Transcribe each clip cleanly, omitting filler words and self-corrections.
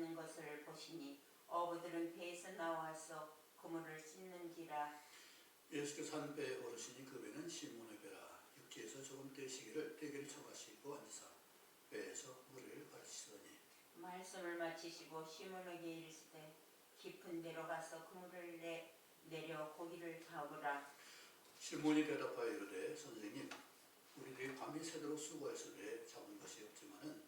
있는 것을 보시니 어부들은 배에서 나와서 그물을 씻는지라. 예수께서 한 배에 오르시니 그 배는 시몬의 배라. 육지에서 조금 떼시기를 떼기를 쳐가시고 앉으사 배에서 물을 가르치시더니 말씀을 마치시고 시몬에게 이르시되 깊은 데로 가서 그물을 내려 고기를 잡으라. 시몬이 대답하여 이르되 선생님 우리들이 밤이 새도록 수고해서 배 잡은 것이 없지만은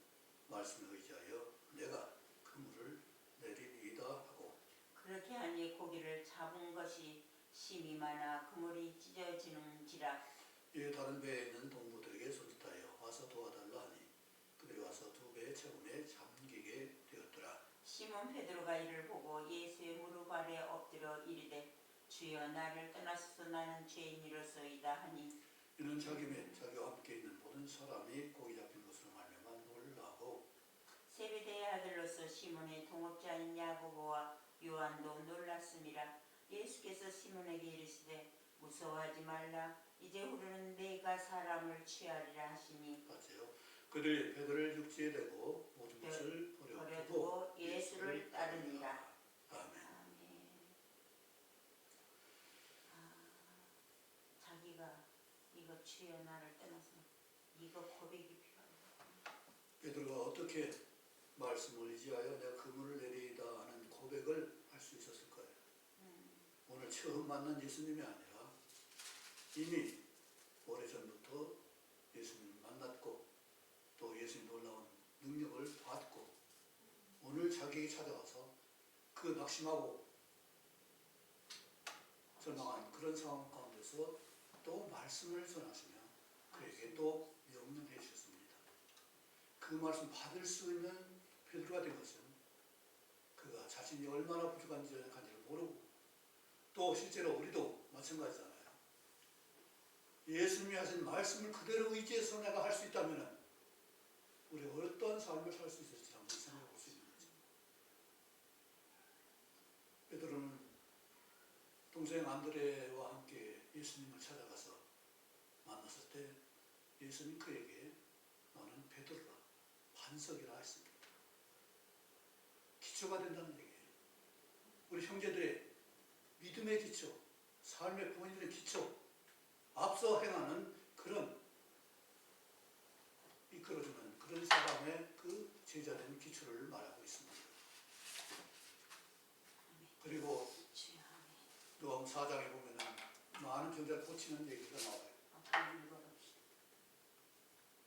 말씀에 의지하여 내가 그물을 내리리이다 하고 그렇게 하니 고기를 잡은 것이 심이 많아 그물이 찢어지는지라. 이에 다른 배에 있는 동무들에게 손짓하여 와서 도와달라 하니 그들이 와서 두 배의 채움에 잠기게 되었더라. 시몬 베드로가 이를 보고 예수의 무릎 아래 엎드려 이르되 주여 나를 떠나소서 나는 죄인이로소이다 하니 이는 자기 및 자기와 함께 있는 모든 사람이 고기 잡힌 것으로 말미암아 놀라고 세베대의 아들로서 시몬의 동업자인 야고보와 요한도 놀랐음이라. 예수께서 시몬에게 이르시되 무서워하지 말라 이제후로는 내가 사람을 취하리라 하시니 맞아요. 그들이 배들을 육지에 대고 모든 것을 버려두고 예수를 따르니라. 아멘. 자기가 이거 주여 나를 떠나서 이거 고백이 필요하다. 베드로가 어떻게 말씀을 의지하여 내가 그물을 내리이다 하는 고백을 할 수 있었을까요? 오늘 처음 만난 예수님이 아니라 이미 오래전부터 예수님을 만났고 또 예수님 놀라운 능력을 받고 오늘 자기에게 찾아와서 그 낙심하고 절망한 그런 상황 가운데서 또 말씀을 전하시며 그에게 또 명령해 주셨습니다. 그 말씀 받을 수 있는 베드로가 된 것은 그가 자신이 얼마나 부족한지를 모르고 또 실제로 우리도 마찬가지잖아요. 예수님이 하신 말씀을 그대로 의지해서 내가 할 수 있다면 우리 어떤 삶을 살 수 있을지 한번 생각해 볼 수 있는 거죠. 베드로는 동생 안드레와 함께 예수님을 찾아가서 만났을 때 예수님 그에게 너는 베드로라 반석이라 했습니다. 기초가 된다는 얘기예요. 우리 형제들의 믿음의 기초, 삶의 본인의 기초, 앞서 행하는 그런 이끌어주는 그런 사람의 그 제자된 기초를 말하고 있습니다. 그리고 누가복음 4장에 보면은 많은 병자를 고치는 얘기가 나와요.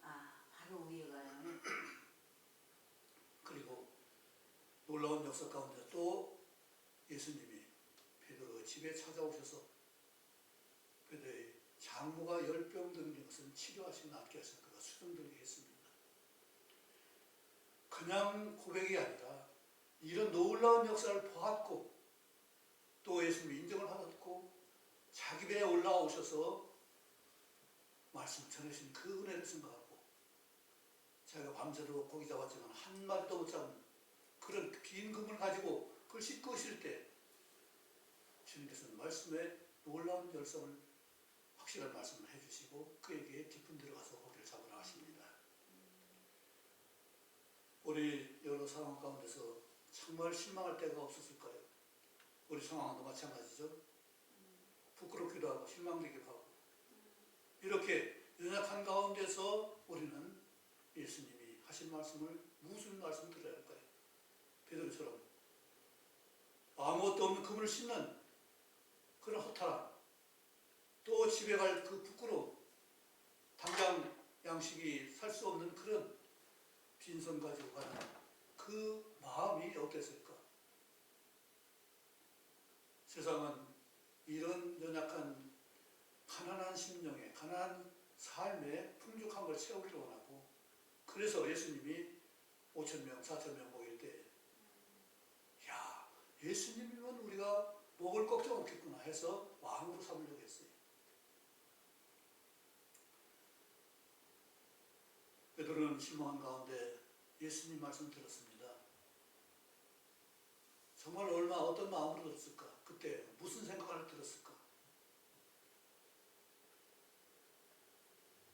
바로 위에 가요. 그리고 놀라운 역사 가운데 또 예수님이 베드로의 집에 찾아오셔서 베드로의 장모가 열병 들린 것은 치료하시고 낫게 하셔서 그가 수종들게 했습니다. 그냥 고백이 아니라 이런 놀라운 역사를 보았고 또 예수님이 인정을 받았고 자기 배에 올라오셔서 말씀 전하신 그 은혜를 생각하고 자기가 밤새도록 고기 잡았지만 한 마리도 못 잡은 그런 빈 그물 가지고 그걸 씻고 있을 때 주님께서는 말씀에 놀라운 열성을 확실한 말씀을 해주시고 그에게 깊은 데로 가서 고기를 잡으라 하십니다. 우리 여러 상황 가운데서 정말 실망할 때가 없었을까요? 우리 상황도 마찬가지죠. 부끄럽기도 하고 실망되기도 하고 이렇게 연약한 가운데서 우리는 예수님이 하신 말씀을 무슨 말씀 들어야 할까요? 베드로처럼 아무것도 없는 그물을 씻는 그런 허탈함, 또 집에 갈 그 부끄러움, 당장 양식이 살 수 없는 그런 빈손 가지고 가는 그 마음이 어땠을까? 세상은 이런 연약한 가난한 심령에, 가난한 삶에 풍족한 걸 채우기를 원하고 그래서 예수님이 5,000명, 4,000명 모일 때 야, 예수님이면 우리가 먹을 걱정 없겠구나 해서 왕으로 삼으려고 했어요. 베드로는 실망한 가운데 예수님 말씀 들었습니다. 정말 어떤 마음으로 들었을까? 그때 무슨 생각을 들었을까?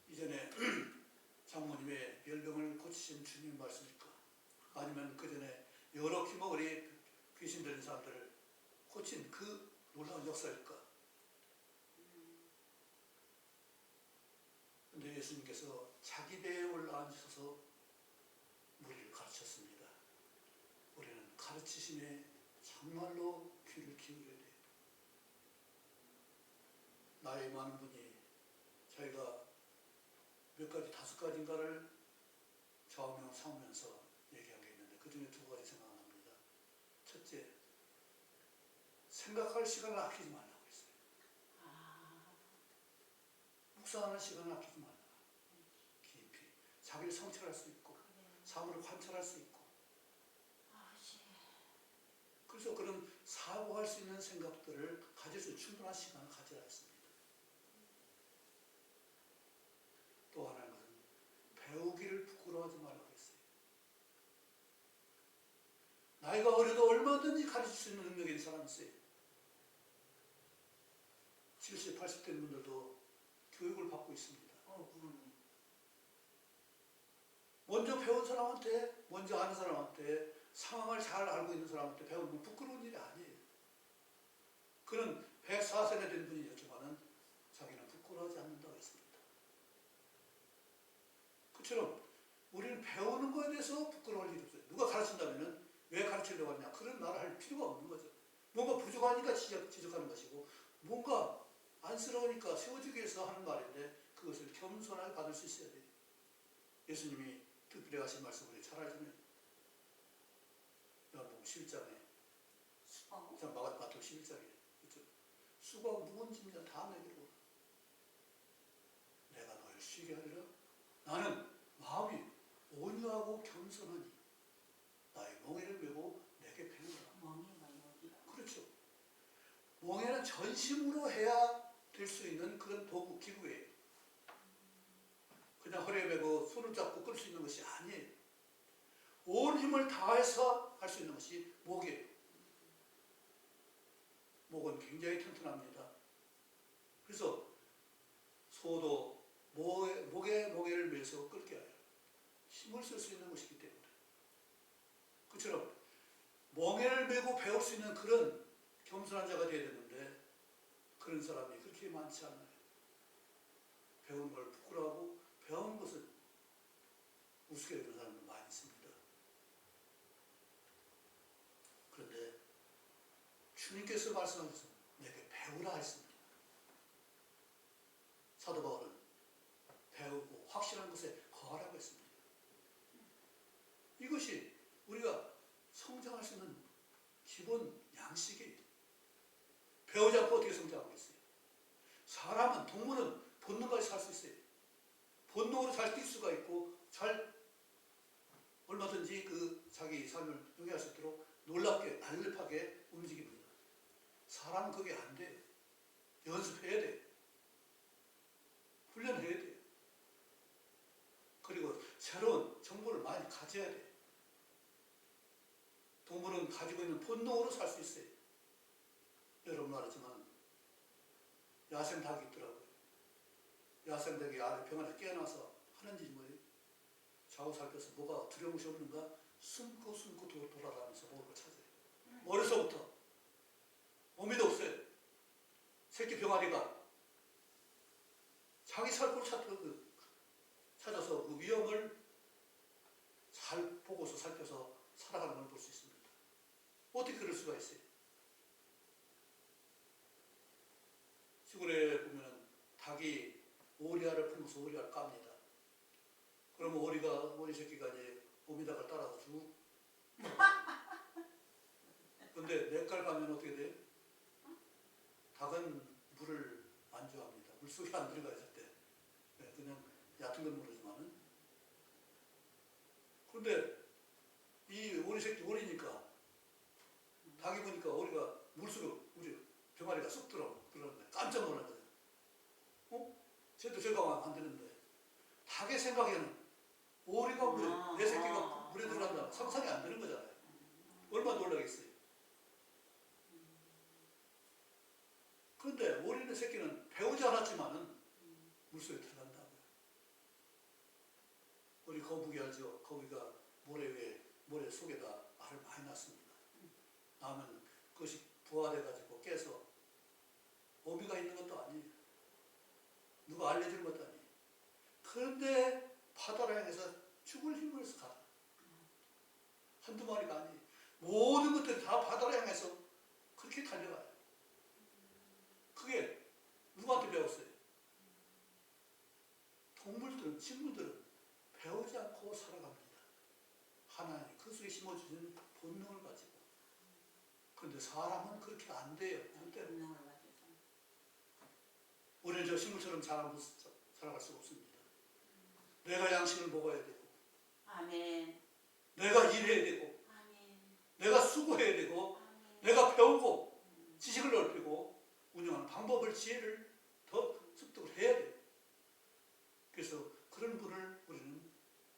이전에 장모님의 열병을 고치신 주님 말씀일까? 아니면 그 전에 여러 귀머거리 귀신 들린 사람들을 고친 그 놀라운 역사일까? 근데 예수님께서 자기 배에 올라앉으셔서 우리를 가르쳤습니다. 우리는 가르치심에 정말로 귀를 기울여야 돼요. 나이 많은 분이 자기가 몇 가지, 5가지인가를 좌우명 삼으면서 얘기한 게 있는데 그 중에 2가지 생각납니다. 첫째, 생각할 시간을 아끼지 말라고 했어요. 묵상하는 시간을 아끼지 말라. 깊이 자기를 성찰할 수 있고 사물을 관찰할 수 있고 그래서 그런 사고할 수 있는 생각들을 가질 수 있는 충분한 시간을 가지라 했습니다. 또 하나는 것은 배우기를 부끄러워하지 말라고 했어요. 나이가 어려도 얼마든지 가르칠 수 있는 능력이 있는 사람이 있어요. 70, 80대 분들도 교육을 받고 있습니다. 먼저 배운 사람한테, 먼저 아는 사람한테, 상황을 잘 알고 있는 사람한테 배우는 건 부끄러운 일이 아니에요. 그는 104세가 된 분이었지만은 자기는 부끄러워하지 않는다고 했습니다. 그처럼 우리는 배우는 거에 대해서 부끄러워할 일이 없어요. 누가 가르친다면은 왜 가르치려고 하냐? 그런 말을 할 필요가 없는 거죠. 뭔가 부족하니까 지적하는 것이고, 뭔가 안쓰러우니까 세워주기 위해서 하는 말인데 그것을 겸손하게 받을 수 있어야 돼요. 예수님이 특별히 하신 말씀 우리 잘 알잖아요. 요한복음 11장에 마태복음 11장에 그렇죠? 수고하고 무거운 짐자 다 내게로 오라. 내가 너를 쉬게 하리라. 나는 마음이 온유하고 겸손하니 나의 멍에를 메고 내게 배우라. 그렇죠. 멍에는 전심으로 해야 될 수 있는 그런 도구, 기구예요. 그냥 허리에 메고 손을 잡고 끌 수 있는 것이 아니에요. 온 힘을 다해서 할 수 있는 것이 목이에요. 목은 굉장히 튼튼합니다. 그래서 소도 목에를 매서 끌게 하여 힘을 쓸 수 있는 것이기 때문에 그처럼 멍에를 메고 배울 수 있는 그런 겸손한 자가 되어야 되는데 그런 사람이 그렇게 많지 않아요. 배운 걸 부끄러워하고 배운 것을 우습게 여기는 사람도 많이 있습니다. 그런데 주님께서 말씀하셔서 내게 배우라 했습니다. 사도 바울은 배우고 확실한 것에 거하라고 했습니다. 이것이 우리가 성장할 수 있는 기본 양식이에요. 배우지 않고 어떻게 성장하겠어요? 사람은, 동물은 본능까지 살 수 있어요. 본능으로 잘 뛸 수가 있고 잘 얼마든지 그 자기 삶을 영위할 수 있도록 놀랍게 날렵하게 움직입니다. 사람은 그게 안 돼요. 연습해야 돼요. 훈련해야 돼요. 그리고 새로운 정보를 많이 가져야 돼요. 동물은 가지고 있는 본능으로 살 수 있어요. 여러분 말했지만 야생 닭이 있더라고요. 야생 닭이 아래 병 안에 깨어나서 하는 짓이 뭐예요? 좌우 살펴서 뭐가 두려운 것이 없는가 숨고 돌아다니면서 먹을 걸 찾아요. 어려서부터 어미도 없어요. 새끼 병아리가 자기 살 곳을 찾아서 그 위험을 잘 보고서 살펴서 살아가는 걸 볼 수 있습니다. 어떻게 그럴 수가 있어요? 시골에 보면 닭이 오리알을 품어서 오리알을 깝니다. 그러면 오리 새끼가 이제 오미닭을 따라서 쭉. 근데 냇가를 가면 어떻게 돼요? 닭은 물을 안 좋아합니다. 물속에 안 들어가요, 절대. 그냥 얕은 건 모르지만은. 그런데 이 오리 새끼 오리니까 닭이 보니까 오리가 물속에 우리 병아리가 쏙 들어오는데 깜짝 놀란 거예요. 쟤도 저거 안 되는데. 닭의 생각에는 오리가 내 새끼가 물에 들어간다. 상상이 안 되는 거잖아요. 얼마나 놀라겠어요. 그런데 오리의 새끼는 배우지 않았지만은 물속에 들어간다고요. 우리 거북이 알죠? 거북이가 모래 속에다 알을 많이 낳습니다. 낳으면 그것이 부화돼가지고 깨서 어미가 있는 것도 아니에요. 누가 알려주는 것도 아니에요. 그런데 바다를 향해서 죽을 힘을 해서 가다. 한두 마리가 아니에요. 모든 것들이 다 바다를 향해서 그렇게 달려가요. 그게 누구한테 배웠어요? 동물들은, 식물들은 배우지 않고 살아갑니다. 하나님 그 속에 심어주신 본능을 가지고. 그런데 사람은 그렇게 안 돼요. 본능을 가져서. 우리는 저 식물처럼 살아갈 수가 없습니다. 내가 양식을 먹어야 되고, 아멘. 내가 일해야 되고, 아멘. 내가 수고해야 되고, 아멘. 내가 배우고 지식을 넓히고 운영하는 방법을, 지혜를 더 습득을 해야 돼요. 그래서 그런 분을 우리는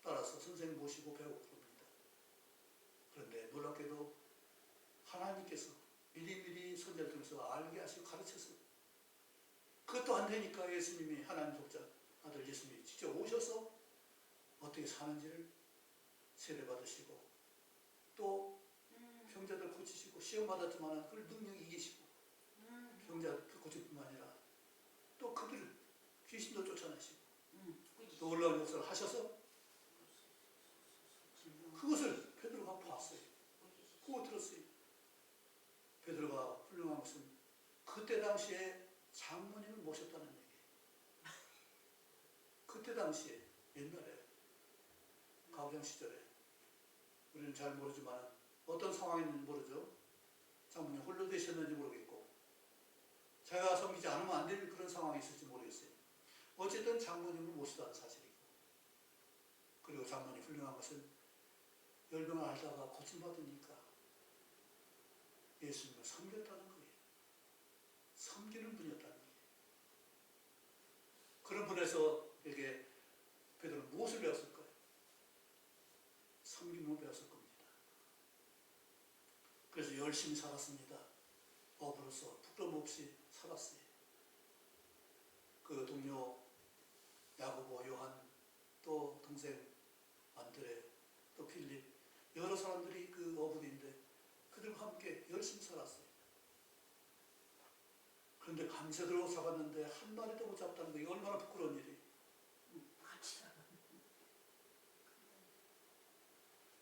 따라서 선생님 모시고 배우고 그럽니다. 그런데 놀랍게도 하나님께서 미리미리 선지자를 통해서 알게 하시고 가르쳐서 그것도 안 되니까 예수님이, 하나님 독자 아들 예수님이 직접 오셔서 어떻게 사는지를 세례받으시고 또 병자들 고치시고 시험 받았지만 그걸 능력이 이기시고 병자 고칠 뿐만 아니라 또 그들 귀신도 쫓아내시고 또 놀라운 역사를 하셔서 그것을 베드로가 봤어요. 보고 들었어요. 베드로가 훌륭한 것은 그때 당시에 장모님을 모셨다는 얘기예요. 그때 당시에 옛날에 가부장 시절에 우리는 잘 모르지만 어떤 상황인지 모르죠. 장모님 홀로 되셨는지 모르겠고 제가 섬기지 않으면 안 되는 그런 상황이 있을지 모르겠어요. 어쨌든 장모님을 모시다는 사실이고, 그리고 장모님 훌륭한 것은 열병을 앓다가 고침받으니까 예수님을 섬겼다는 거예요. 섬기는 분이었다는 거예요. 그런 분에서 이렇게 베드로는 무엇을 배웠을까요? 섬김을 배웠을 겁니다. 그래서 열심히 살았습니다. 어부로서 부끄럼 없이 살았어요. 그 동료 야고보, 요한, 또 동생 안드레, 또 필립, 여러 사람들이 그 어부인데 그들과 함께 열심히 살았어요. 그런데 밤새도록 잡았는데 한 마리도 못 잡다는 게 얼마나 부끄러운 일이에요.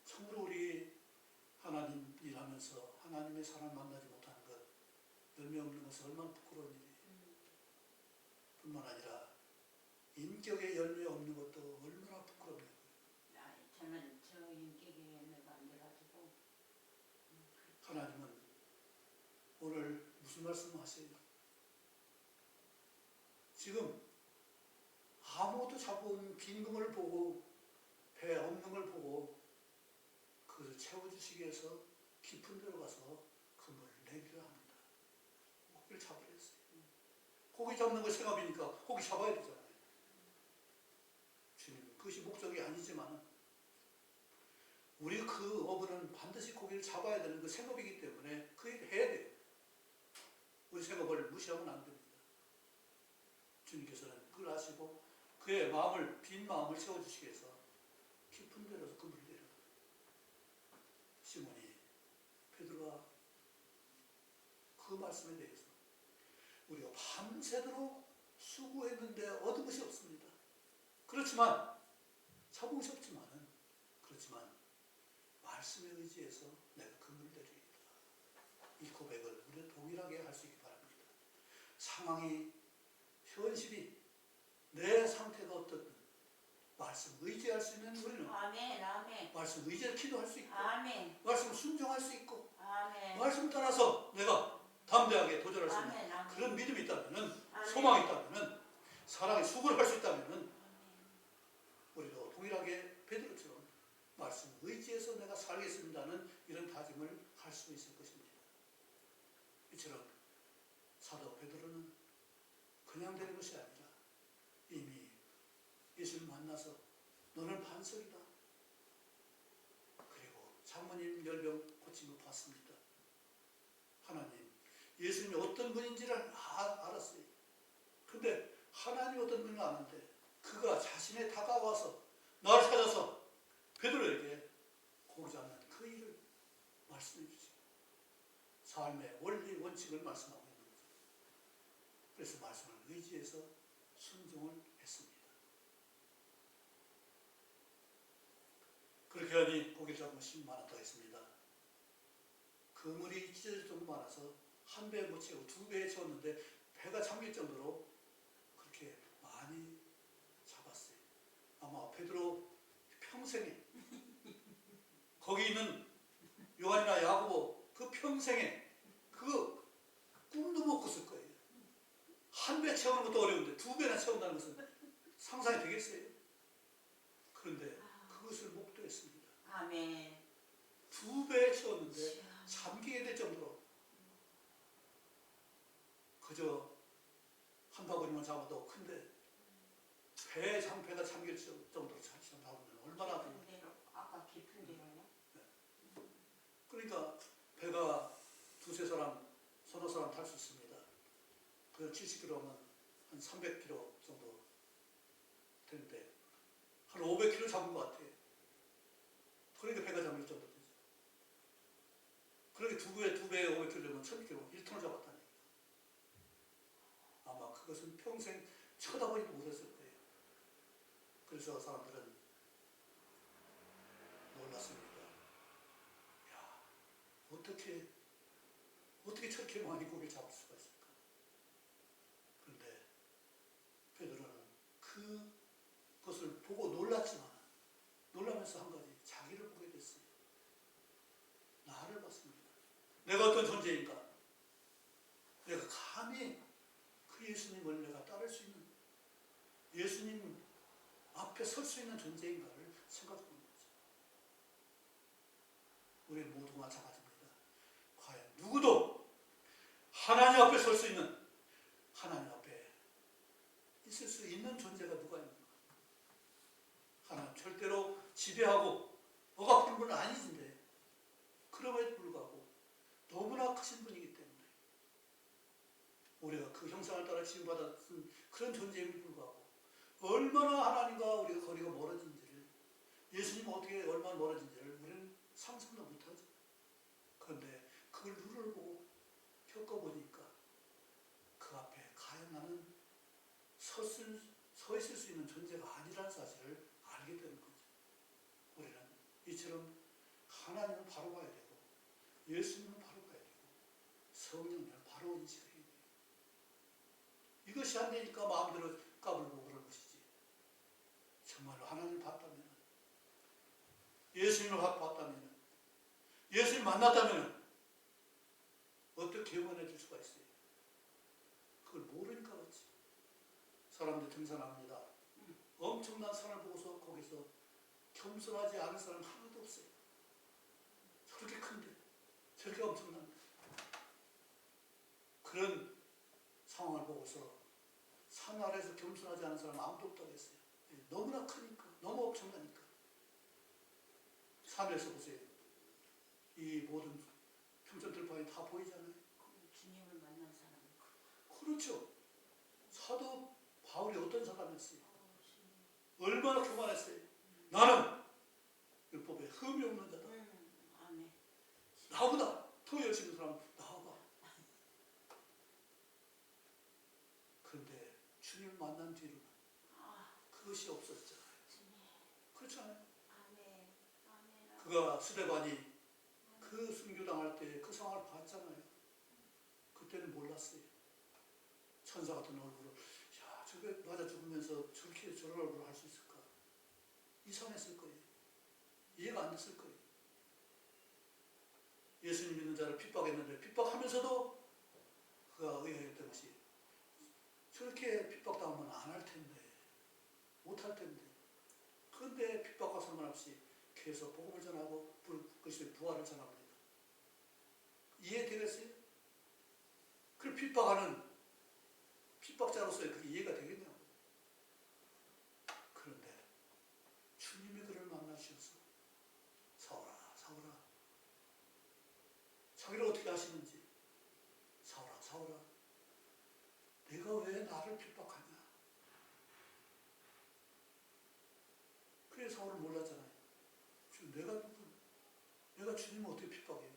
참으로 우리 하나님 일하면서 하나님의 사랑 만나지 못하는 것, 열매 없는 것은 얼마나 부끄러운 일이에요. 뿐만 아니라 인격의 열매 없는 것도 얼마나 부끄럽네요. 저는 저 인격의 열매가 안 돼가지고. 하나님은 오늘 무슨 말씀을 하세요? 지금 아무것도 잡은 빈금을 보고 배 없는 걸 보고 그것을 채워주시기 위해서 깊은 데로 가서 그물을 내기를 합니다. 고기를 잡으려 했어요. 고기 잡는 거 생업이니까 고기 잡아야 되잖아요. 주님, 그것이 목적이 아니지만 우리 그 어부는 반드시 고기를 잡아야 되는 그 생업이기 때문에 그 일을 해야 돼요. 우리 생업을 무시하면 안 됩니다. 주님께서는 그걸 아시고 그의 마음을, 빈 마음을 채워주시기 위해서 깊은 데로서 그물을 내려. 시몬이, 베드로가 그 말씀에 대해서 우리가 밤새도록 수고했는데 얻은 것이 없습니다. 그렇지만 잡은 것이 없지만은 그렇지만 말씀에 의지해서 내가 그물을 내리겠다. 이 고백을 우리는 동일하게 할 수 있기 바랍니다. 상황이, 현실이, 내 상태가 어떻든 말씀 의지할 수 있는 우리는 아멘, 아멘. 말씀 의지해 기도할 수 있고 아멘. 말씀 순종할 수 있고 아멘. 말씀 따라서 내가 담대하게 도전할 수 있는 아멘, 아멘. 그런 믿음이 있다면은, 아멘. 소망이 있다면은, 사랑의 수고를 할 수 있다면은 우리도 동일하게 베드로처럼 말씀 의지해서 내가 살겠습니다는 이런 다짐을 할 수 있을 것입니다. 이처럼 사도 베드로는 그냥 되는 것이 아니라 이미 예수를 만나서 너는 반석이다. 그리고 장모님 열병 고침을 봤습니다. 하나님, 예수님이 어떤 분인지를 알았어요. 근데 하나님이 어떤 분인지 아는데 그가 자신에 다가와서 나를 찾아서 베드로에게 고기 잡는 그 일을 말씀해 주시고 삶의 원리 원칙을 말씀하고 있는 거죠. 그래서 말씀을 의지해서 순종을 했습니다. 그렇게 하니 고기를 잡으면 10만 원 더 했습니다. 그물이 찢어질 정도 많아서 한 배에 못 채우고 2배에 채웠는데 배가 잠길 정도로 그렇게 많이 잡았어요. 아마 베드로 평생에 거기 있는 요한이나 야고보 그 평생에 그 꿈도 못 꿨을 거예요. 한 배 채우는 것도 어려운데 2배나 채운다는 것은 상상이 되겠어요? 그런데 그것을 목도했습니다. 아멘. 2배 채웠는데 잠기게 될 정도로 그저 한 바구니만 잡아도 큰데 배가 잠길 정도로 잡으면 얼마나 깊은 데로, 아까 깊은 데로요? 그러니까 배가 2-3사람, 서너 사람 탈 수 있습니다. 그 70km면 한 300km 정도 되는데 한 500km 잡은 것 같아요. 그러니까 배가 잠길 정도 되죠. 그렇게 2배에 500km 되면 1000km, 1톤을 잡았다는 얘기죠. 아마 그것은 평생 쳐다보지도 못했을 거예요. 그래서 사람들은 놀랐습니다. 야, 어떻게 저렇게 많이 고기를 잡을 수가 있을까? 그런데 베드로는 그것을 보고 놀랐지만 놀라면서 한 가지 자기를 보게 됐어요. 나를 봤습니다. 내가 어떤 존재인가? 내가 감히 그 예수님을 내가 따를 수 있는 예수님 앞에 설 수 있는 존재인가를 생각해 보는 거죠. 우리 모두가 마찬가지입니다. 과연 누구도 하나님 앞에 설 수 있는 하나님 앞에 있을 수 있는 존재가 누가 있는가? 하나님 절대로 지배하고 억압하는 분은 아니신데 그럼에도 불구하고 너무나 크신 분이기 때문에 우리가 그 형상을 따라 지음받았은 그런 존재임에도 불구하고 얼마나 하나님과 우리가 거리가 멀어진지를 예수님 어떻게 얼마나 멀어진지를 우리는 상상도 못하죠. 그런데 그걸 눈을 보고 겪어보니까 그 앞에 과연 나는 서 있을 수 있는 존재가 아니라는 사실을 알게 되는 거죠. 우리는 이처럼 하나님은 바로 봐야 되고 예수님은 바로 봐야 되고 성령을 바로 인식해야 돼요. 이것이 안 되니까 마음대로 까불고 그런 것이지. 정말로 하나님을 봤다면 예수님을 봤다면 예수님을 만났다면 어떻게 원해줄 수가 있어요? 그걸 모르니까 그렇지. 사람들 등산합니다. 엄청난 산을 보고서 거기서 겸손하지 않은 사람 하나도 없어요. 저렇게 큰데 저렇게 엄청난데 그런 상황을 보고서 산 아래에서 겸손하지 않은 사람 아무도 없다고 했어요. 너무나 크니까 너무 엄청나니까. 산에서 보세요. 이 모든 평천들판이 다 보이잖아요. 주님을 만난 사람. 그렇죠. 사도 바울이 어떤 사람이었어요? 얼마나 교만했어요. 나는 율법에 흠이 없는 자다. 아멘. 나보다 더 열심히 사람 나와봐. 그런데 주님을 만난 뒤로는 그것이 없었잖아요. 그렇잖아요. 아멘. 아멘. 그가 스데반이 그 순교당할 때 그 상황을 봤잖아요. 그때는 몰랐어요. 천사 같은 얼굴을 야 저게 맞아 죽으면서 저렇게 저런 얼굴을 할 수 있을까? 이상했을 거예요. 이해가 안 됐을 거예요. 예수님 믿는 자를 핍박했는데 핍박하면서도 그가 의아했던 것이 저렇게 핍박당하면 안 할 텐데 못 할 텐데 그런데 핍박과 상관없이 계속 복음을 전하고 그것이 부활을 전합니다. 이해되겠어요? 그걸 핍박하는 핍박자로서의 그게 이해가 되겠냐고. 그런데 주님이 그를 만나셔서 사울아 사울아 자기를 어떻게 하시는지 사울아 사울아 내가 왜 나를 핍박하냐. 그래 사울은 몰랐잖아요. 내가 주님을 어떻게 핍박해.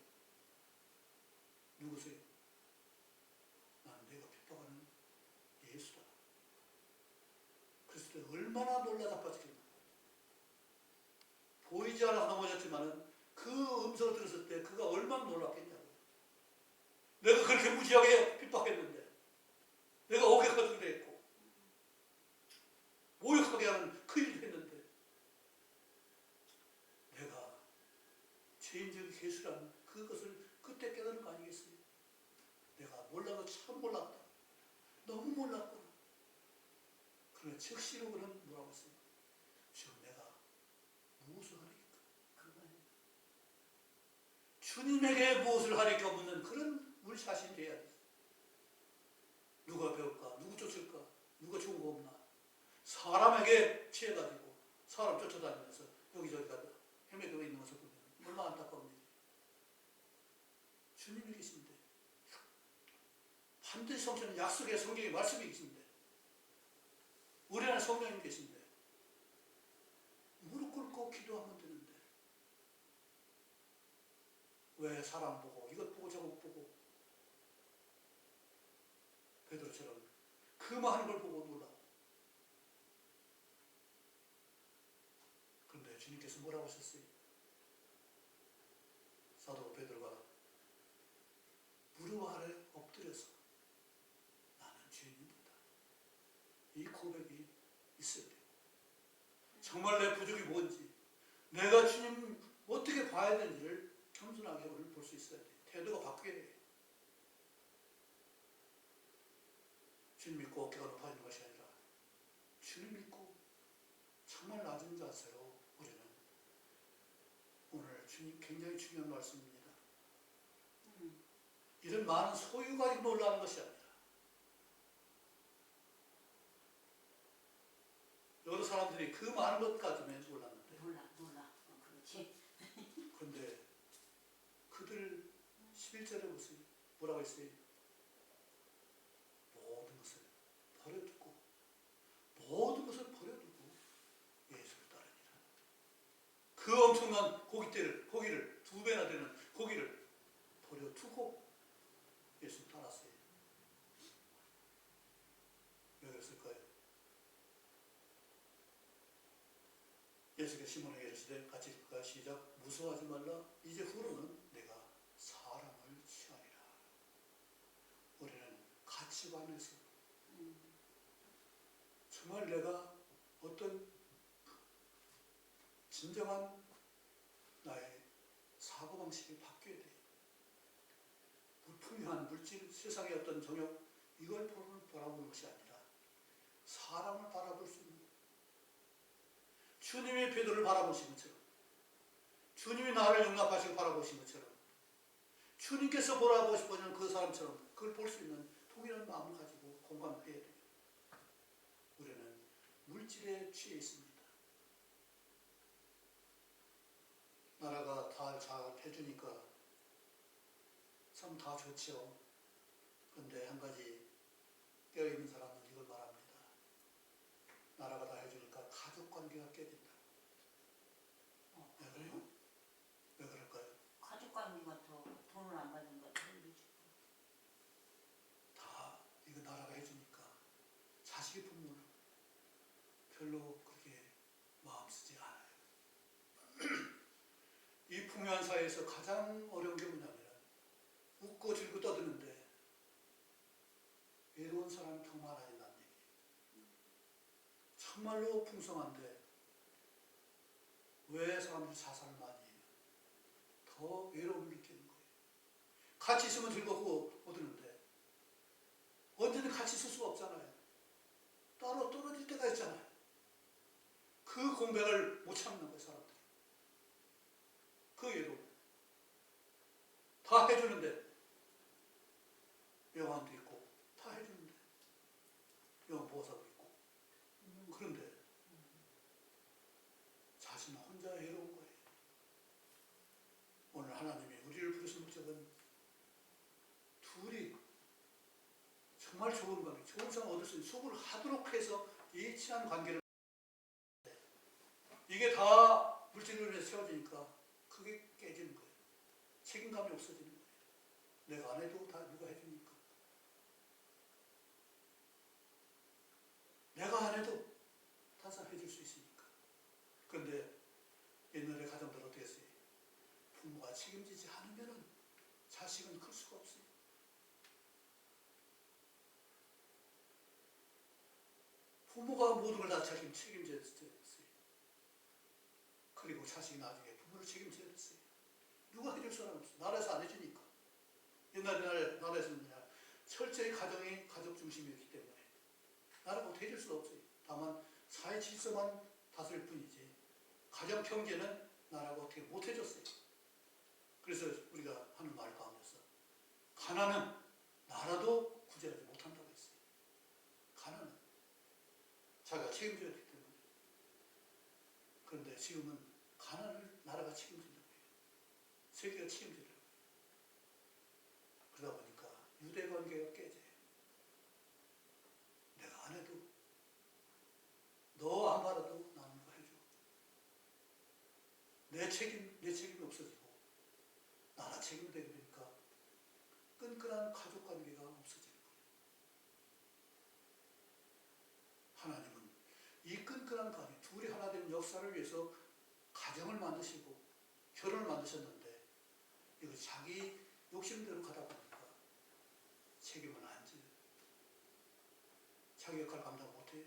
얼마나 놀라 자빠졌겠나. 보이지 않아서 넘어졌지만은 그 음성을 들었을 때 그가 얼마나 놀랐겠냐고. 내가 그렇게 무지하게 핍박했는데, 내가 억울하기도 했고, 모욕하게 하는 그 일도 했는데, 내가 죄인적인 개수라는 그것을 그때 깨달은 거 아니겠어요? 내가 몰라도 참 몰랐다. 너무 몰랐구나. 그러나 즉시로 그는 뭐라고 했어요? 지금 내가 무엇을 하리까? 주님에게 무엇을 하리까 묻는 그런 우리 자신이 돼야 돼. 누가 배울까? 누구 쫓을까? 누가 좋은 거 없나? 사람에게 취해가지고 사람 쫓아다니면서 여기저기 가다 헤매고 있는 것을 보면 얼마나 안타까운 일이에요. 주님이 계신데 반드시 성취하는 약속의 성경의 말씀이 계신데 우리 안에 성령님 계신데 무릎 꿇고 기도하면 되는데 왜 사람 보고 이것 보고 저것 보고 베드로처럼 그 많은 걸 보고 놀라고. 그런데 주님께서 뭐라고 하셨어요? 사도 베드로가 무릎 아래 엎드려서 나는 죄인입니다. 이 고백이 있어야 돼요. 정말 내 부족이 뭔지, 내가 주님 어떻게 봐야 되는지를 겸손하게 오늘 볼 수 있어야 돼요. 태도가 바뀌어야 돼요. 주님 믿고 어깨가 높아지는 것이 아니라 주님 믿고 정말 낮은 자세로 우리는 오늘 주님 굉장히 중요한 말씀입니다. 이런 많은 소유 가지고 놀라는 것이 아니라 여러 사람들이 그 많은 것 가지고 놀랐는데 놀라. 그렇지. 그런데 그들 11절에 보세요. 뭐라고 했어요? 모든 것을 버려두고 예수를 따르니라. 그 엄청난 고기를 2배나 되는 고기를 버려두고 예수를 따랐어요. 왜 그랬을까요? 예수께서 시몬에게 이르시되 같이 읽을까요? 시작. 무서워하지 말라. 이제 후로는 내가 사람을 취하리라. 우리는 가치관에서 정말 내가 어떤 진정한 나의 사고방식이 바뀌어야 돼요. 풍요한 물질, 세상의 어떤 정욕, 이걸 바라보는 것이 아니라 사람을 바라볼 수 있는 주님이 베드로를 바라보신 것처럼, 주님이 나를 용납하시고 바라보신 것처럼, 주님께서 바라보시는 그 사람처럼 그걸 볼 수 있는 동일한 마음을 가지고 공감해야 돼요. 우리는 물질에 취해 있습니다. 나라가 다 잘 해주니까 참 다 좋죠. 그런데 한 가지 깨어있는 사람은 이걸 말합니다. 나라가 다 해주니까 가족관계가 깨진다. 왜 그래요? 왜 그럴까요? 가족관계가 더 돈을 안 받는 것 같아요. 다 이거 나라가 해주니까 자식의 부모를 별로 그렇게 마음 쓰지 않아요. 이 풍요한 사회에서 가장 어려운 게 뭐냐면 웃고 즐고 떠드는데 외로운 사람이 더 많아진다는 얘기예요. 정말로 풍성한데 왜 사람들이 자살을 많이 해요? 더 외로움을 느끼는 거예요. 같이 있으면 즐겁고 얻는데 언제든 같이 있을 수가 없잖아요. 따로 떨어질 때가 있잖아요. 그 공백을 못 참는 거예요, 사람들이. 그 외로움. 다 해주는데 영화도 있고 다 해주는데 영화 보호사도 있고 그런데 자신 혼자 외로운 거예요. 오늘 하나님이 우리를 부르신 목적은 둘이 정말 좋은 관계, 좋은 상을 얻을 수 있는 수고를 하도록 해서 이 친한 관계를 이게 다 물질로 인해서 세워지니까 그게 깨지는 거예요. 책임감이 없어지는 거예요. 내가 안 해도 다 누가 해주니까. 내가 안 해도 다 책임지지 않으면 자식은 클 수가 없어요. 부모가 모든 걸 다 책임져야 됐어요. 그리고 자식이 나중에 부모를 책임져야 됐어요. 누가 해줄 사람 없어요. 나라에서 안 해주니까. 옛날에 나라에서는 철저히 가정이 가족 중심이었기 때문에 나라가 어떻게 해줄 수가 없어요. 다만 사회 질서만 다스릴 뿐이지 가정 경제는 나라가 어떻게 못 해줬어요. 그래서 우리가 하는 말 가운데서 가난은 나라도 구제하지 못한다고 했어요. 가난은 자기가 책임져야 되기 때문에. 그런데 지금은 가난을 나라가 책임진다고 해요. 세계가 책임지더라고요. 그러다 보니까 유대관계가 깨져요. 내가 안 해도 너 안 받아도 나는 거 해줘. 내 책임이 없어지고 나라 책임이 되게 되니까 끈끈한 가족 관계가 없어지는 거예요. 하나님은 이 끈끈한 관계, 둘이 하나 되는 역사를 위해서 가정을 만드시고 결혼을 만드셨는데 이거 자기 욕심대로 가다 보니까 책임은 안 져요. 자기 역할 감당 못해요.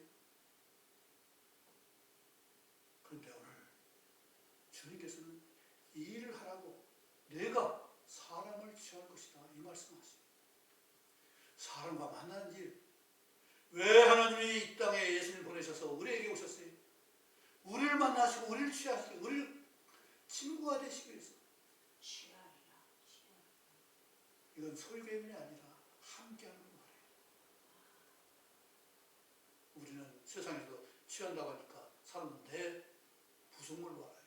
그런데 오늘 주님께서는 이 일을 하라고 내가 사람을 취할 것이다 이 말씀하시죠. 사람과 만나는 일. 왜 하나님이 이 땅에 예수님을 보내셔서 우리에게 오셨어요? 우리를 만나시고 우리를 취하시고 우리를 친구가 되시기 위해서. 이건 소유개념이 아니라 함께하는 말이에요. 우리는 세상에서 취한다고 하니까 사람은 내 부속물로 알아요.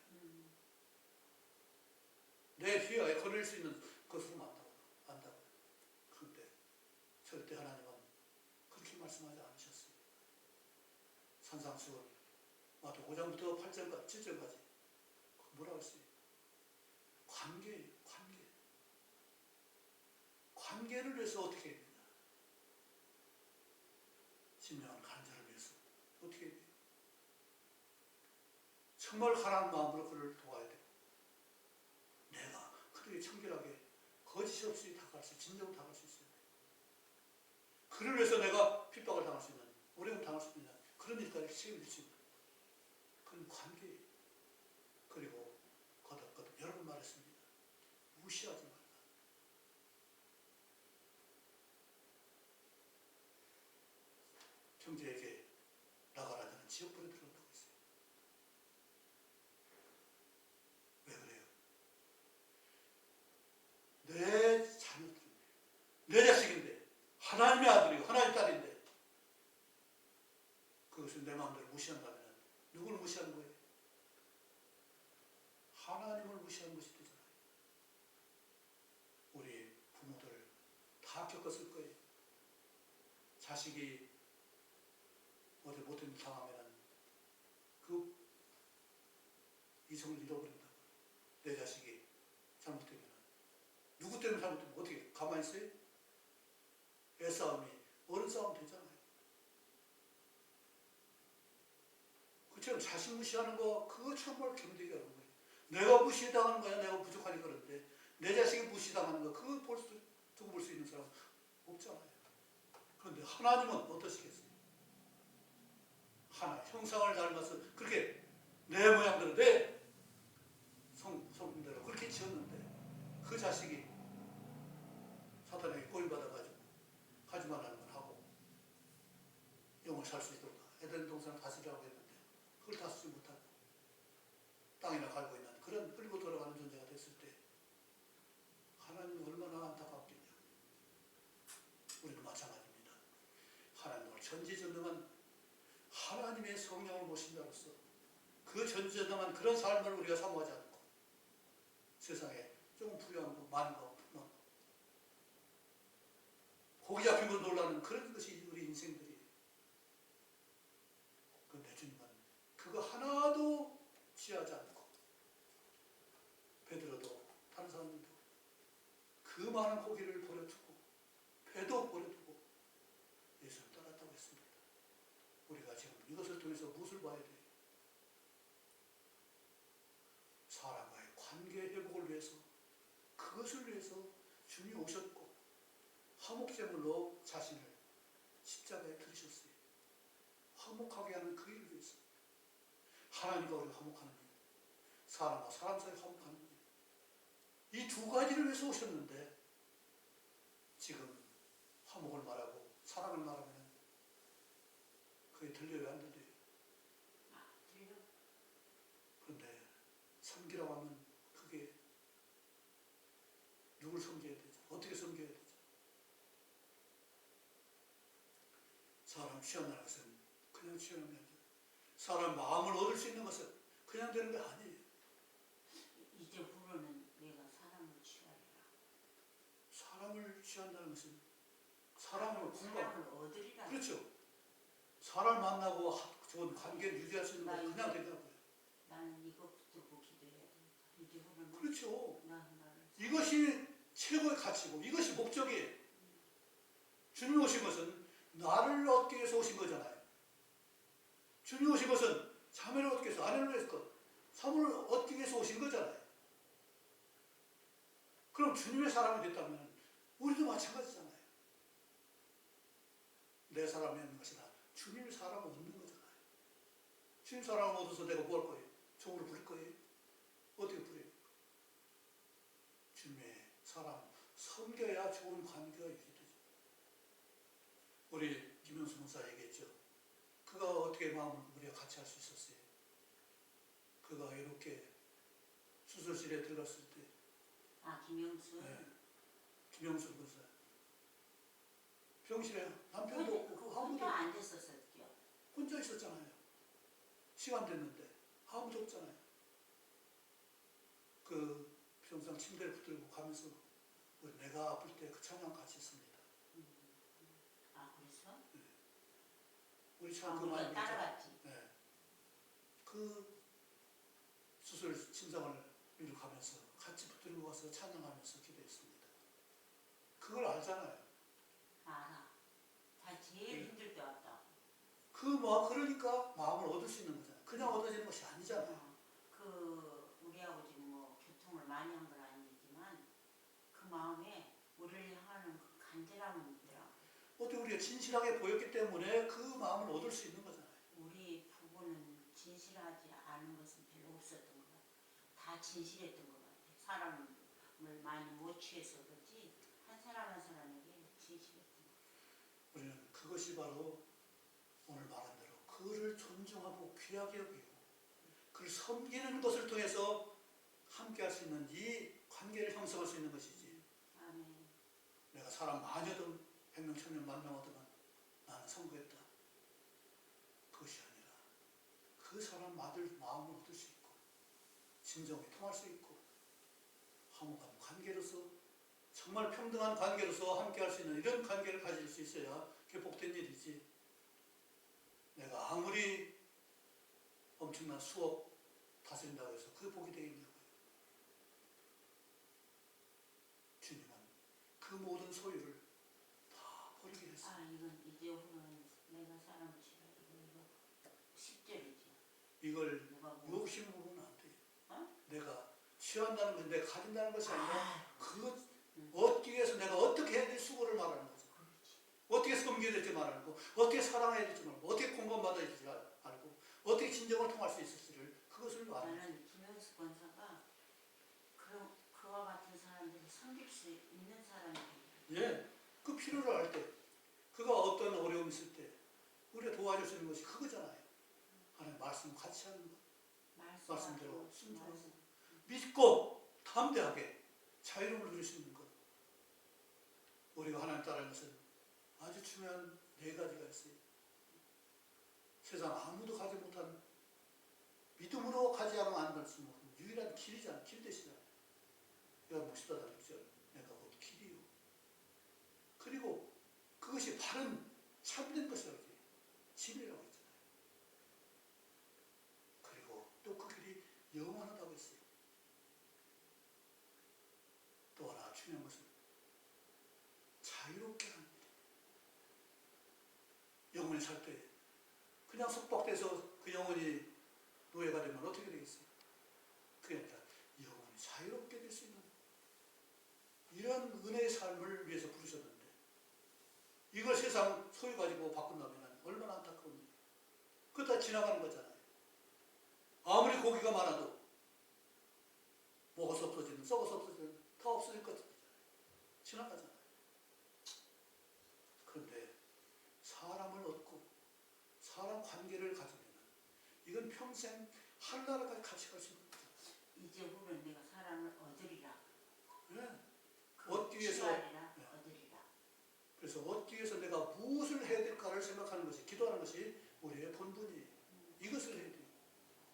내 휘하에 걸릴 수 있는 것으로 안다고요. 그런데 절대 하나님은 그렇게 말씀하지 않으셨어요. 산상수훈 마태복음 5장부터 8장까지 7장까지 뭐라고 했어요? 관계예요. 관계를 위해서 어떻게 해야 되냐? 신령한 간절을 위해서 어떻게 해야 돼요? 정말 가난한 마음으로 그를 도와야 돼요. 내가 그들이 청결하게 거짓 없이 다가갈 수, 진정으로 다가갈 수 있어야 돼요. 그를 위해서 내가 핍박을 당할 수 있는, 어려움 당할 수 있는 그런 일까지 책임질 수 있는 그런 관계예요. 그리고 거듭 여러 번 말했습니다. 무시하지 말라. 형제에게 나가라 저는 지옥불에 들어간다고 했어요. 왜 그래요? 내 자녀들인데, 내 자식인데, 하나님의 아들이고 하나님의 딸인데 그것을 내 마음대로 무시한다면 누구를 무시하는 거예요? 하나님을 무시하는 것이 되잖아요. 우리 부모들 다 겪었을 거예요. 자식이 어디 못된 일 당하면 그 이성을 잃어버린다고. 내 자식이 잘못되면 누구 때문에 잘못되면 어떻게 가만히 있어요? 애싸움이 어른 싸움 되잖아요. 그처럼 자식 무시하는 거 그거 정말 견디기 어려운 거예요. 내가 무시당하는 거야. 내가 부족하니 그런데 내 자식이 무시당하는 거 그거 두고 볼 수 있는 사람 없잖아요. 그런데 하나님은 어떠시겠어요? 하나 형상을 닮아서 그렇게 내 모양대로 내 성품대로 그렇게 지었는데 그 자식이 사탄에게 꼬임받아가지고 하지만 하는 건 하고 영을 살 수 있도록 에덴 동산을 다스리라고 했는데 그걸 다스리지 못하고 땅이나 갈고 있는 그런 끌고 돌아가는 존재가 됐을 때 하나님은 얼마나 안타깝겠냐. 우리도 마찬가지입니다. 하나님을 전지전능한 하나님의 성령을 모신 자로서 그 전지전능한 그런 삶을 우리가 사모하지 않고 세상에 조금 부유한 거, 많은 거, 고기 잡힌 거 놀라는 그런 것이 우리 인생들이에요. 그런데 주님은 그거 하나도 취하지 않고 베드로도 다른 사람들도 그 많은 고기를 버려두고 배도 버려두고 예수를 따랐다고 했습니다. 우리가 지금 이것을 통해서 무엇을 봐야 돼요? 사람과의 관계 회복을 위해서 그것을 위해서 주님이 오셨고 화목제물로 자신을 십자가에 들으셨어요. 화목하게 하는 그 일을 위해서. 하나님과 우리가 화목하는 일, 사람과 사람 사이 화목하는 일, 이 두 가지를 위해서 오셨는데 지금 화목을 말하고 사랑을 말하면 그게 들려요, 안 들려요? 들려. 그런데 섬기라고 하면 그게 누굴 섬겨야 되죠? 어떻게 섬겨야 되죠? 사람 취한다는 것은 그냥 취하는 게 아니죠. 사람 마음을 얻을 수 있는 것은 그냥 되는 게 아니에요. 이제부로는 내가 사람을 취하리라. 사람을 취한다는 것은 사람을 공감, 사람을 얻으리라. 그렇죠. 사람 만나고 좋은 관계를 유지할 수 있는 건 그냥 된다고요. 나는 이거 붙들고 기도해야 돼. 이제부로는 그렇죠. 나를 이것이 최고의 가치고 이것이 목적이에요. 주님 오신 것은 나를 얻기 위해서 오신 거잖아요. 주님 오신 것은 자매를 얻기 위해서, 아내를 위해서, 사모를 얻기 위해서 오신 거잖아요. 그럼 주님의 사람이 됐다면 우리도 마찬가지잖아요. 내 사람이 있는 것이나 주님의 사람을 얻는 거잖아요. 주님 사람을 얻어서 내가 뭐 할 거예요? 종으로 부릴 거예요? 어떻게 부려요? 주님의 사람 섬겨야 좋은 관계가 유지되죠. 우리 김영수 목사 얘기했죠. 그가 어떻게 마음을 우리가 같이 할 수 있었어요? 그가 이렇게 수술실에 들어갔을 때, 김영수. 네, 김영수 목사 병실에 남편도 없고 아무도 혼자 앉았었어요. 혼자 있었잖아요. 시간 됐는데 아무도 없잖아요. 그 병상 침대를 붙들고 가면서 내가 아플 때 그 찬양 같이 했습니다. 그래서? 네. 우리 참 그 우리가 많이 따라갔지. 네. 그 수술 침상을 밀고 가면서 같이 붙들고 가서 찬양하면서 기도했습니다. 그걸 알잖아요. 알아. 다 제일 네. 힘들 때 왔다. 그러니까 마음을 얻을 수 있는 거잖아요. 그냥 얻어지는 것이 아니잖아요. 우리 아버지 교통을 많이 한 건 아니지만 그 마음에 우리를 향하는 그 간절함은 있더라고. 어떻게 우리가 진실하게 보였기 때문에 그 마음을 얻을 수 있는 거잖아요. 우리 부부는 진실하지 않은 것은 별로 없었던 것 같아. 다 진실했던 것 같아. 사람을 많이 못 취해서 그렇지 한 사람 한 사람에게 진실했던 것 같아. 우리는 그것이 바로 오늘 말한 대로 그를 존중하고 귀하게 여기고 그를 섬기는 것을 통해서 함께 할 수 있는 이 관계를 형성할 수 있는 것이지. 아멘. 내가 사람 많이든 100명, 1000명, 10,000명 얻으면 나는 성공했다. 그것이 아니라 그 사람 마음을 얻을 수 있고 진정이 통할 수 있고 화목한 관계로서 정말 평등한 관계로서 함께 할 수 있는 이런 관계를 가질 수 있어야 그게 복된 일이지. 내가 아무리 엄청난 수억 다스린다고 해서 그게 복이 되겠냐고요. 주님은 그 모든 소유를 다 버리게 했어요. 이건 이제부로는 내가 사람을 취하리. 이거 10절이지. 이걸 욕심 부르면 안 돼요. 내가 취한다는 것은 내가 가진다는 것이 아니라 그것 얻기 위해서 내가 어떻게 해야 될 수고를 말하는 거죠. 어떻게 섬겨야 될지 말하는 거, 어떻게 사랑해야 될지 말고, 어떻게 공감받아야 될지 알고, 어떻게 진정을 통할 수 있을지를 그것을 말하는 거죠. 나는 김영수 권사가 그와 같은 사람들을 섬길 수 있는 사람이 예, 그 필요를 알 때, 그가 어떤 어려움이 있을 때 우리가 도와줄 수 있는 것이 그거잖아요. 하나님 말씀 같이 하는 것, 말씀대로 순종하고 믿고 담대하게 자유로움을 누릴 수 있는 것. 우리가 하나님 따르는 것은 아주 중요한 4가지가 있어요. 세상 아무도 가지 못한 믿음으로 가지 않으면 안 될 수 있는 유일한 길이잖아. 길 되시잖아요. 요한 14장 6절 내가 곧 길이요. 그리고 그것이 바른 참된 것이라고 해요. 진리라고 했잖아요. 그리고 또 그 길이 영원하다고 했어요. 또 하나 중요한 것은 자유롭게 하는 일. 영원히 살 때 그냥 속박돼서 그 영혼이 노예가 되면 어떻게 되겠어요? 그게 아니라 영원히 자유롭게 될 수 있는 지나가는 거잖아요. 아무리 고기가 많아도 먹어서 없어지는, 썩어서 없어지는 다 없어질 것같잖아요. 지나가잖아요. 그런데 사람을 얻고 사람 관계를 가지면 이건 평생 하늘나라까지 같이 갈 수 있는 거죠. 이제 후는 내가 사람을 얻으리라. 네. 그 얻기 위해서, 취하리라, 네. 얻으리라. 그래서 얻기 위해서 내가 무엇을 해야 될까를 생각하는 것이, 기도하는 것이 우리의 본분이에요. 이것을 해야 돼요.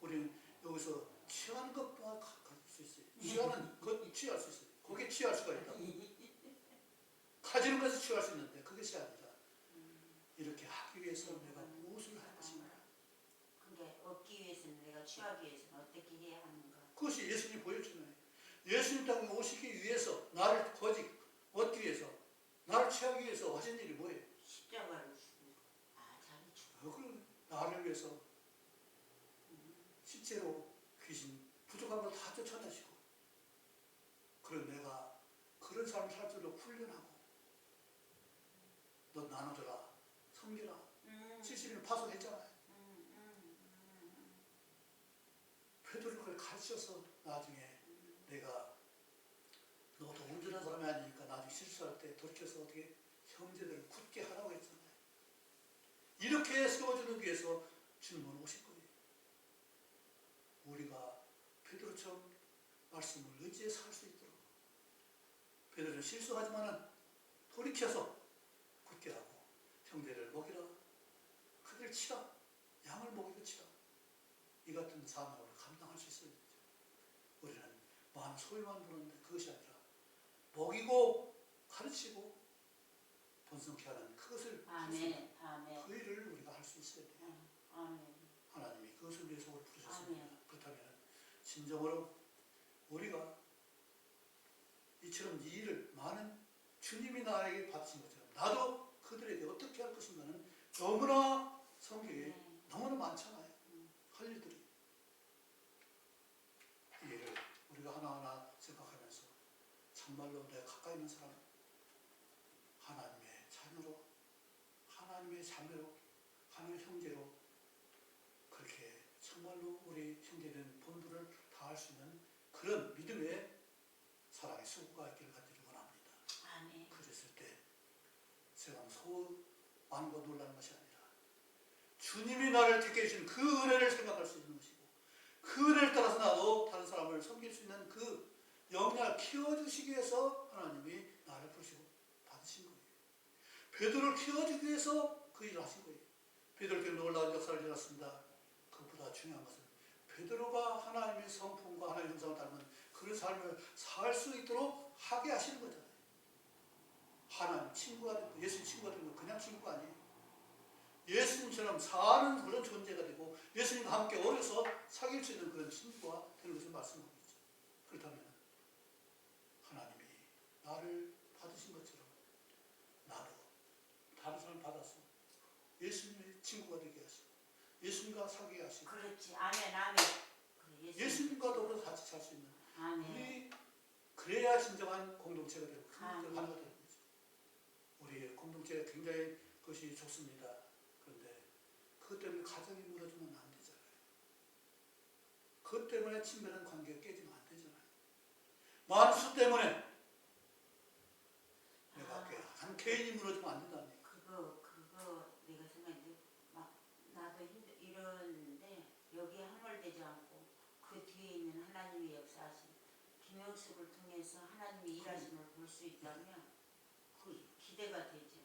우리는 여기서 취하는 것만 가질 수 있어요. 취하는 것 취할 수 있어요. 거기에 취할 수가 있다. 가지는 것을 취할 수 있는데 그것이 아니라 이렇게 하기 위해서 내가 무엇을 할 것인가. 그게 얻기 위해서는, 내가 취하기 위해서는 어떻게 해야 하는가. 그것이 예수님이 보여주잖아요. 예수님 땅에 오시기 위해서, 나를 거짓 얻기 위해서, 나를 취하기 위해서 하신 일이 뭐예요? 십자가를 주고, 자기 주고. 그걸 나를 위해서 실제로 귀신 부족한 걸 다 쫓아내시고, 그런 내가 그런 삶을 살 수 있도록 훈련하고, 너 나눠줘라, 섬기라. 70일 파송했잖아요. 베드로를 그걸 가르쳐서 나중에 내가 너도 온전한 사람이 아니니까 나중에 실수할 때 돌이켜서 어떻게 형제들을 굳게 하라고 했잖아요. 이렇게 세워주는 위해서 주님은 오실 거예요. 우리가 베드로처럼 말씀을 의지해서 살 수 있도록, 베드로는 실수하지만은 돌이켜서 굳게 하고, 형제를 먹이라, 그들 치라, 양을 먹이고 치라, 이 같은 사명을 감당할 수 있어야 되죠. 우리는 많은 소유만 부르는데 그것이 아니라 먹이고 가르치고 번성케 하는 그것을, 아멘, 아멘. 그 일을 우리가 할 수 있어야 돼요. 아멘. 하나님이 그것을 위해서 우리를 부르셨습니다. 아멘. 그렇다면 진정으로 우리가 이처럼 이 일을 많은 주님이 나에게 받으신 것처럼 나도 그들에게 어떻게 할 것인가는 너무나 성경에 너무나 많잖아요. 할 일들이. 이 일을 우리가 하나하나 생각하면서 정말로 내가 가까이 있는 사람, 하나님의 자녀로, 하나님의 자매로, 하나님의 형제로 그렇게 정말로 우리 형제된 본분을 다할 수 있는 그런 믿음의 사랑의 수고가 있기를 간절히 원합니다. 아멘. 그랬을 때 세상 소망과 놀라는 것이 아니라 주님이 나를 택해 주신 그 은혜를 생각할 수 있는 것이고, 그 은혜를 따라서 나도 다른 사람을 섬길 수 있는 그 영향을 키워주시기 위해서 하나님이 나를 부르시고 받으신 거예요. 베드로를 키워주기 위해서 그 일을 하신 거예요. 베드로께 놀라운 역사를 일어났습니다. 그것보다 중요한 것은 베드로가 하나님의 성품과 하나님의 형상을 닮은 그런 삶을 살 수 있도록 하게 하시는 거잖아요. 하나님 친구가 되고, 예수님 친구가 되는 건 그냥 친구가 아니에요. 예수님처럼 사는 그런 존재가 되고, 예수님과 함께 어려서 사귈 수 있는 그런 친구가 되는 것을 말씀하고 있죠. 그렇다면 하나님이 나를 받으신 것처럼 나도 다른 사람을 받아서 예수님의 친구가 되게 하시고, 예수님과 사귀게 하시고, 그렇지. 아멘, 아멘. 그래, 예수님과 더불어 같이 살 수 있는 아멘. 우리, 그래야 진정한 공동체가 되고 하나가 되는 거죠. 우리의 공동체가 굉장히 그것이 좋습니다. 그런데 그것 때문에 가정이 무너지면 안 되잖아요. 그것 때문에 친밀한 관계가 깨지면 안 되잖아요. 만수 때문에 내가 한 개인이 무너지면 안 된다는 얘기예요. 그거 내가 생각해. 막 나도 이러는데 여기에 함몰되지 않고 그 뒤에 있는 하나님의 역사하신 김영숙을 통해서 하나님의 일하심을 볼 수 있다면 기대가 되죠.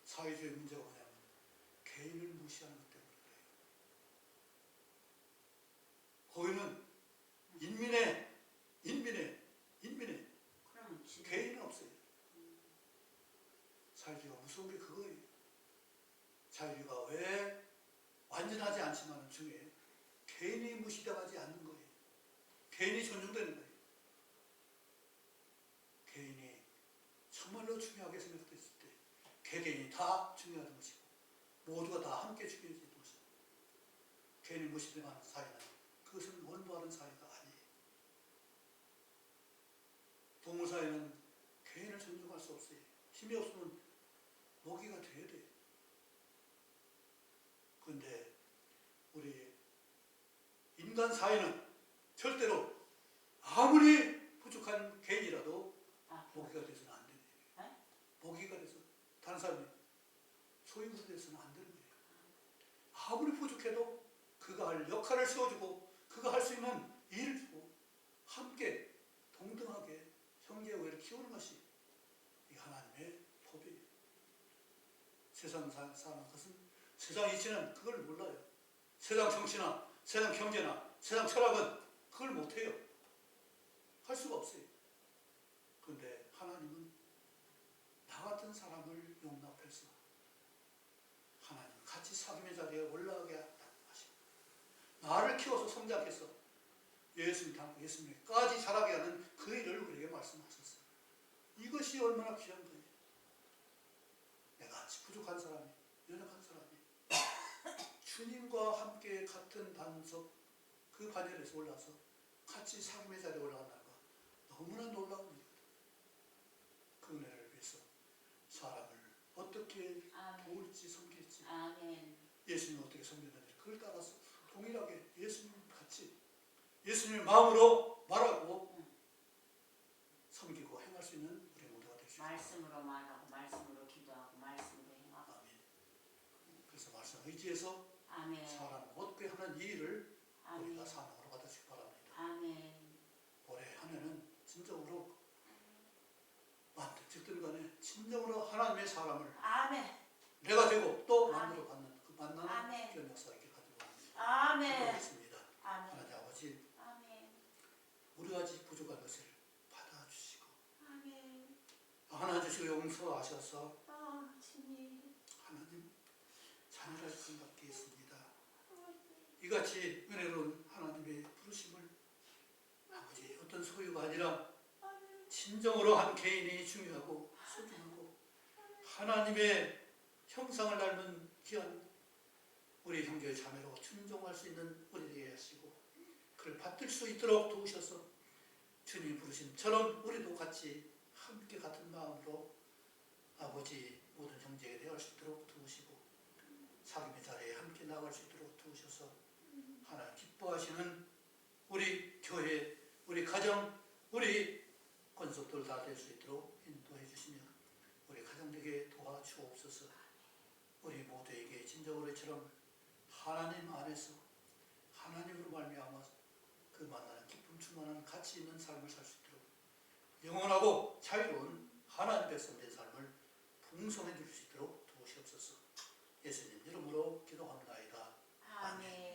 사회주의 문제가 뭐냐면 개인을 무시하는 것 때문에 그래요. 거기는 인민의 그러면 개인은 없어요. 자유주의가 무서운 게 그거예요. 자유주의가 왜 완전하지 않지만 중에 개인이 무시당하지 않는 거예요. 개인이 존중되는 거예요. 개인이 정말로 중요하게 생각됐을 때 개개인이 다 중요한 것이고, 모두가 다 함께 중요해지는 것이고, 개인이 무시당하는 사회는 그것은 원부하는 사회가 아니에요. 동물 사회는 개인을 존중할 수 없어요. 힘이 없으면 먹이가 돼야 돼요. 그런데 우리 인간 사회는 절대로 아무리 부족한 개인이라도 아, 모기가 돼서는 안 되는 거예요. 네? 모기가 돼서 다른 사람이 소유가 돼서는 안 되는 거예요. 아무리 부족해도 그가 할 역할을 세워주고 그가 할 수 있는 일을 주고 함께 동등하게 형제우애를 키우는 것이 이 하나님의 법이에요. 세상 사는 것은 세상 이치는 그걸 몰라요. 세상 정치나 세상 경제나 세상 철학은 그걸 못해요. 할 수가 없어요. 그런데 하나님은 나 같은 사람을 용납해서 하나님 같이 사귐의 자리에 올라가게 하시고 나를 키워서 성장해서 예수님까지 자라게 하는 그 일을 우리에게 말씀하셨어요. 이것이 얼마나 귀한 거예요. 내가 같이 부족한 사람이, 연약한 사람이 주님과 함께 같은 반석 그 반열에서 올라서 같이 사귐의 자리에 올라간다는 것 너무나 놀라운 일이거든요. 그 은혜를 위해서 사람을 어떻게 도울지 섬길지 아멘. 예수님 어떻게 섬겼는지 그걸 따라서 동일하게 예수님 같이 예수님의 마음으로 말하고 섬기고 행할 수 있는 우리 모두가 될 수 있습니다. 말씀으로 말하고 말씀으로 기도하고 말씀으로 행하고. 아멘. 그래서 말씀 의지해서 아멘. 사람을 얻게 하는 이 일을 아멘. 우리가 사명으로 받으시기 바랍니다. 아멘. 올해 한 해는 진정으로 만든 즉든 간에 진정으로 하나님의 사람을 아멘. 내가 되고 또 아멘. 만들어 받는 그 만나는 아멘. 귀한 역사가 있길 가지고 아멘. 기도하겠습니다. 아멘. 하나님 아버지 아멘. 우리가 아직 부족한 것을 받아주시고 아멘. 하나 주시고 용서하셔서 아, 주님. 하나님 자녀를 생각게 했습니다. 이같이 은혜로운 하나님의 부르심을 아버지 어떤 소유가 아니라 진정으로 한 개인이 중요하고 소중하고 하나님의 형상을 닮은 귀한 우리 형제의 자매로 순종할 수 있는 우리에게 하시고 그를 받들 수 있도록 도우셔서 주님이 부르심처럼 우리도 같이 함께 같은 마음으로 아버지 모든 형제에 대할 수 있도록 도우시고 사귐의 자리에 함께 나갈 수 있도록 도우셔서 하나님 기뻐하시는 우리 교회, 우리 가정, 우리 권속들 다 될 수 있도록 인도해 주시며 우리 가정에게 도와주옵소서. 우리 모두에게 진정으로 이처럼 하나님 안에서 하나님으로 말미암아 그 만나는 기쁨 충만한 가치 있는 삶을 살 수 있도록 영원하고 자유로운 하나님 백성된 삶을 풍성해 줄 수 있도록 도우시옵소서. 예수님 이름으로 기도합나이다. 아멘.